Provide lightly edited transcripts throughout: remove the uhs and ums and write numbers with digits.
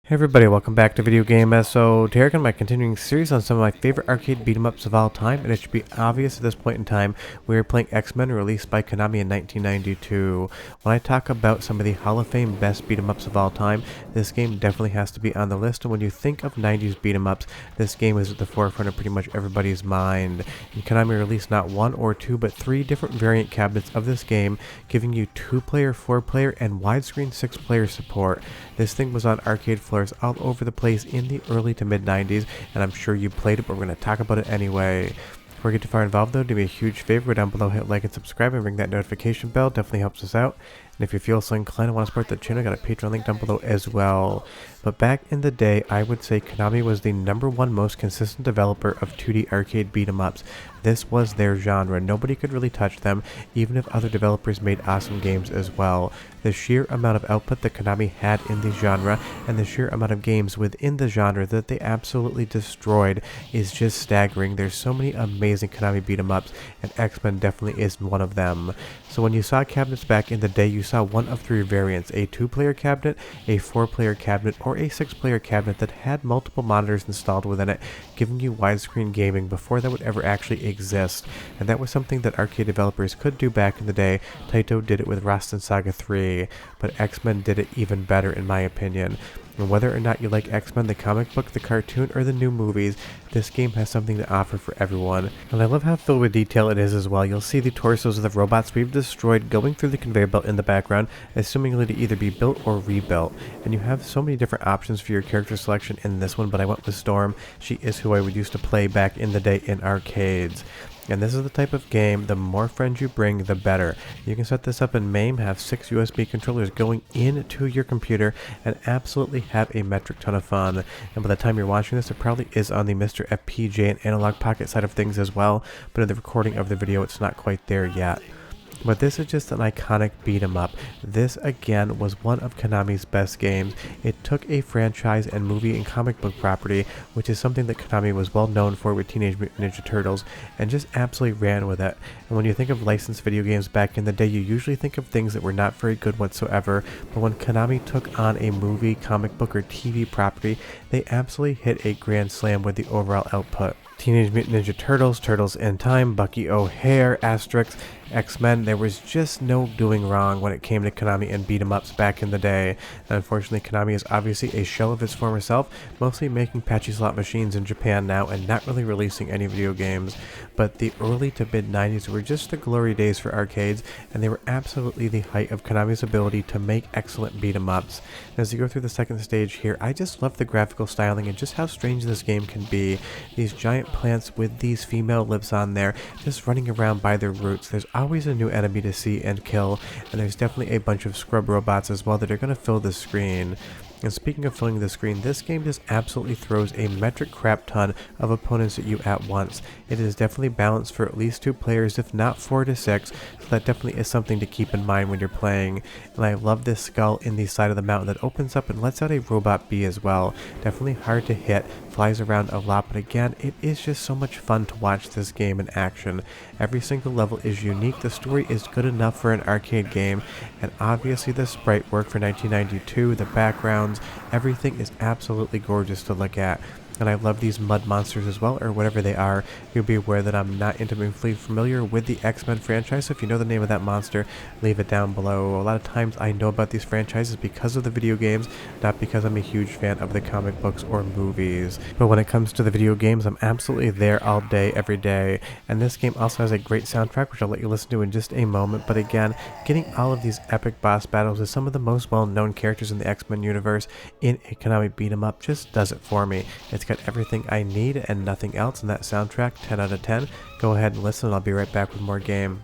Hey everybody, welcome back to Video Game SO. Derek and my continuing series on some of my favorite arcade beat-em-ups of all time, and it should be obvious at this point in time we are playing Xmen, released by Konami in 1992. When I talk about some of the Hall of Fame best beat-em-ups of all time, this game definitely has to be on the list, and when you think of 90s beat-em-ups, this game is at the forefront of pretty much everybody's mind. And Konami released not one or two, but three different variant cabinets of this game, giving you 2-player, 4-player, and widescreen 6-player support. This thing was on arcade floors all over the place in the early to mid 90s, and I'm sure you played it, but we're going to talk about it anyway. Before we get too far involved though, do me a huge favor, down below hit like and subscribe and ring that notification bell, definitely helps us out. And if you feel so inclined and want to support the channel, I got a Patreon link down below as well. But back in the day, I would say Konami was the #1 most consistent developer of 2D arcade beat-em-ups. This was their genre. Nobody could really touch them, even if other developers made awesome games as well. The sheer amount of output that Konami had in the genre, and the sheer amount of games within the genre that they absolutely destroyed, is just staggering. There's so many amazing Konami beat-em-ups, and Xmen definitely is one of them. So when you saw cabinets back in the day, you saw one of three variants: a 2-player cabinet, a 4-player cabinet, or a 6-player cabinet that had multiple monitors installed within it, giving you widescreen gaming before that would ever actually exist. And that was something that arcade developers could do back in the day. Taito did it with Rust and Saga 3, but Xmen did it even better in my opinion. And whether or not you like Xmen, the comic book, the cartoon, or the new movies, this game has something to offer for everyone. And I love how filled with detail it is as well. You'll see the torsos of the robots we've destroyed going through the conveyor belt in the background, assumingly to either be built or rebuilt. And you have so many different options for your character selection in this one, but I went with Storm. She is who I would used to play back in the day in arcades. And this is the type of game, the more friends you bring, the better. You can set this up in MAME, have 6 USB controllers going into your computer, and absolutely have a metric ton of fun. And by the time you're watching this, it probably is on the Mr. FPJ and Analog Pocket side of things as well, but in the recording of the video, it's not quite there yet. But this is just an iconic beat-em-up. This, again, was one of Konami's best games. It took a franchise and movie and comic book property, which is something that Konami was well known for with Teenage Mutant Ninja Turtles, and just absolutely ran with it. And when you think of licensed video games back in the day, you usually think of things that were not very good whatsoever, but when Konami took on a movie, comic book, or TV property, they absolutely hit a grand slam with the overall output. Teenage Mutant Ninja Turtles, Turtles in Time, Bucky O'Hare, Asterix, Xmen, there was just no doing wrong when it came to Konami and beat-em-ups back in the day. And unfortunately, Konami is obviously a shell of its former self, mostly making patchy slot machines in Japan now and not really releasing any video games. But the early to mid-90s were just the glory days for arcades, and they were absolutely the height of Konami's ability to make excellent beat-em-ups. As you go through the second stage here, I just love the graphical styling and just how strange this game can be. These giant plants with these female lips on there, just running around by their roots. There's always a new enemy to see and kill, and there's definitely a bunch of scrub robots as well that are going to fill the screen. And speaking of filling the screen, this game just absolutely throws a metric crap ton of opponents at you at once. It is definitely balanced for at least 2 players, if not 4 to 6, so that definitely is something to keep in mind when you're playing. And I love this skull in the side of the mountain that opens up and lets out a robot bee as well. Definitely hard to hit, flies around a lot, but again, it is just so much fun to watch this game in action. Every single level is unique, the story is good enough for an arcade game, and obviously the sprite work for 1992, the backgrounds, everything is absolutely gorgeous to look at. And I love these mud monsters as well, or whatever they are. You'll be aware that I'm not intimately familiar with the Xmen franchise, so if you know the name of that monster, leave it down below. A lot of times I know about these franchises because of the video games, not because I'm a huge fan of the comic books or movies. But when it comes to the video games, I'm absolutely there all day, every day. And this game also has a great soundtrack, which I'll let you listen to in just a moment. But again, getting all of these epic boss battles with some of the most well-known characters in the Xmen universe in a Konami beat-em-up just does it for me. It's got everything I need and nothing else in that soundtrack. 10 out of 10. Go ahead and listen, and I'll be right back with more game.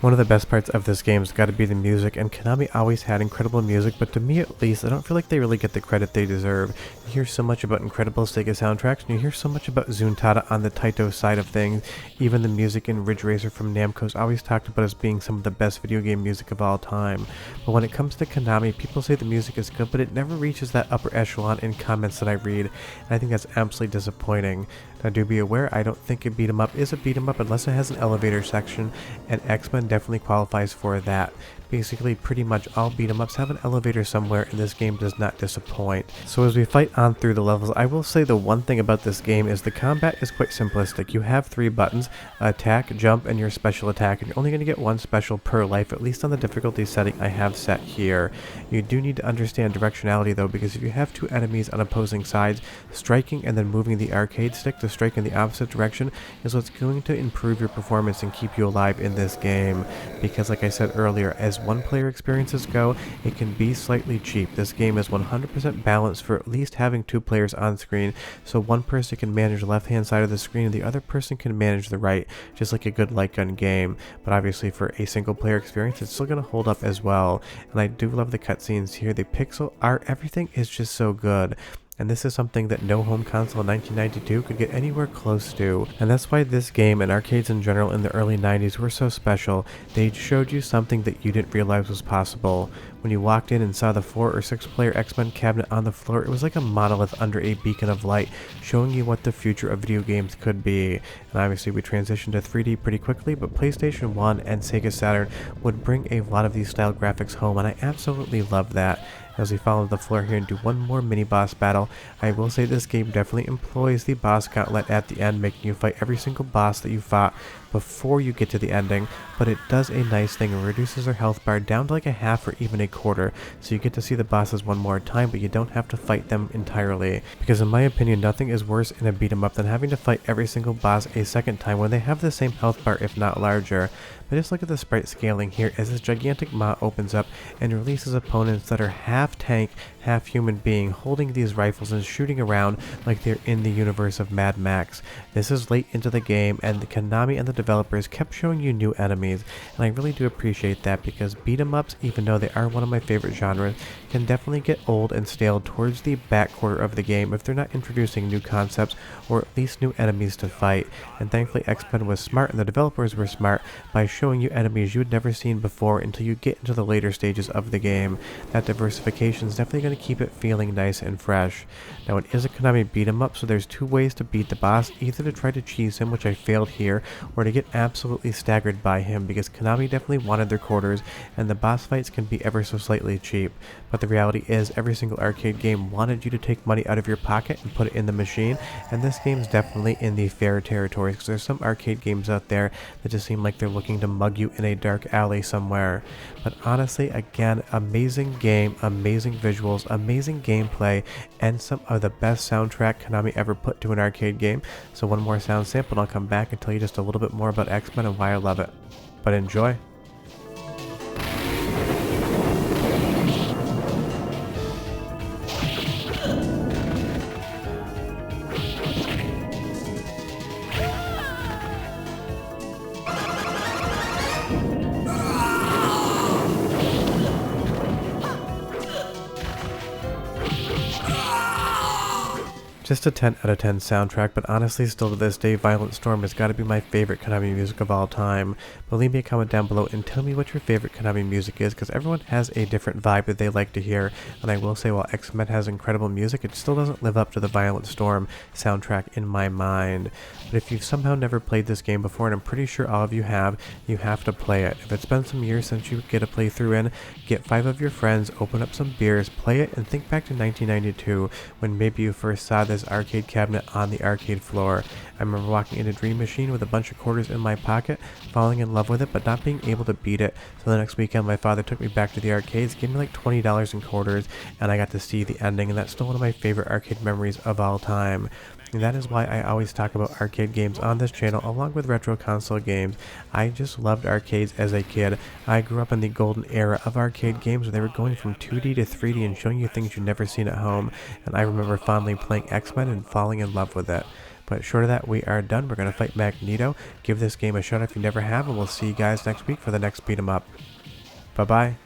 One of the best parts of this game has got to be the music, and Konami always had incredible music, but to me at least, I don't feel like they really get the credit they deserve. You hear so much about incredible Sega soundtracks, and you hear so much about Zuntata on the Taito side of things. Even the music in Ridge Racer from Namco is always talked about as being some of the best video game music of all time. But when it comes to Konami, people say the music is good, but it never reaches that upper echelon in comments that I read, and I think that's absolutely disappointing. Now do be aware, I don't think a beat 'em up is a beat 'em up unless it has an elevator section, and Xmen definitely qualifies for that. Basically, pretty much all beat 'em ups have an elevator somewhere, and this game does not disappoint. So as we fight on through the levels, I will say the one thing about this game is the combat is quite simplistic. You have 3 buttons: attack, jump, and your special attack, and you're only going to get 1 special per life, at least on the difficulty setting I have set here. You do need to understand directionality though, because if you have 2 enemies on opposing sides, striking and then moving the arcade stick to strike in the opposite direction is what's going to improve your performance and keep you alive in this game. Because like I said earlier, as one-player experiences go, it can be slightly cheap. This game is 100% balanced for at least having 2 players on screen, so one person can manage the left-hand side of the screen and the other person can manage the right, just like a good light gun game. But obviously for a single-player experience, it's still going to hold up as well. And I do love the cutscenes here. The pixel art, everything is just so good. And this is something that no home console in 1992 could get anywhere close to. And that's why this game and arcades in general in the early 90s were so special. They showed you something that you didn't realize was possible. When you walked in and saw the 4 or 6 player Xmen cabinet on the floor, it was like a monolith under a beacon of light, showing you what the future of video games could be. And obviously we transitioned to 3D pretty quickly, but PlayStation 1 and Sega Saturn would bring a lot of these style graphics home, and I absolutely love that. As we follow the floor here and do one more mini boss battle, I will say this game definitely employs the boss gauntlet at the end, making you fight every single boss that you fought before you get to the ending, but it does a nice thing and reduces their health bar down to like a half or even a quarter, so you get to see the bosses one more time, but you don't have to fight them entirely. Because in my opinion, nothing is worse in a beat 'em up than having to fight every single boss a second time when they have the same health bar if not larger. But just look at the sprite scaling here as this gigantic maw opens up and releases opponents that are half tank, half human being, holding these rifles and shooting around like they're in the universe of Mad Max. This is late into the game, and the Konami and the developers kept showing you new enemies, and I really do appreciate that, because beat 'em ups, even though they are one of my favorite genres, can definitely get old and stale towards the back quarter of the game if they're not introducing new concepts or at least new enemies to fight. And thankfully Xmen was smart and the developers were smart by showing you enemies you had never seen before until you get into the later stages of the game. That diversification is definitely going to keep it feeling nice and fresh. Now it is a Konami beat 'em up, so there's 2 ways to beat the boss: either to try to cheese him, which I failed here, or to get absolutely staggered by him, because Konami definitely wanted their quarters and the boss fights can be ever so slightly cheap. But the reality is every single arcade game wanted you to take money out of your pocket and put it in the machine, and this game's definitely in the fair territory, because there's some arcade games out there that just seem like they're looking to mug you in a dark alley somewhere. But honestly, again, amazing game, amazing visuals, amazing gameplay, and some of the best soundtrack Konami ever put to an arcade game. So one more sound sample and I'll come back and tell you just a little bit more about Xmen and why I love it. But enjoy! Just a 10 out of 10 soundtrack, but honestly still to this day, Violent Storm has got to be my favorite Konami music of all time. But leave me a comment down below and tell me what your favorite Konami music is, because everyone has a different vibe that they like to hear. And I will say, while Xmen has incredible music, it still doesn't live up to the Violent Storm soundtrack in my mind. But if you've somehow never played this game before, and I'm pretty sure all of you have to play it. If it's been some years since you get a playthrough in, get 5 of your friends, open up some beers, play it, and think back to 1992 when maybe you first saw this arcade cabinet on the arcade floor. I remember walking into Dream Machine with a bunch of quarters in my pocket, falling in love with it, but not being able to beat it. So the next weekend my father took me back to the arcades, gave me like $20 in quarters, and I got to see the ending, and that's still one of my favorite arcade memories of all time. And that is why I always talk about arcade games on this channel along with retro console games. I just loved arcades as a kid. I grew up in the golden era of arcade games where they were going from 2D to 3D and showing you things you've never seen at home, and I remember fondly playing Xmen and falling in love with it. But short of that, we are done. We're going to fight Magneto. Give this game a shot if you never have, and we'll see you guys next week for the next beat 'em up. Bye-bye.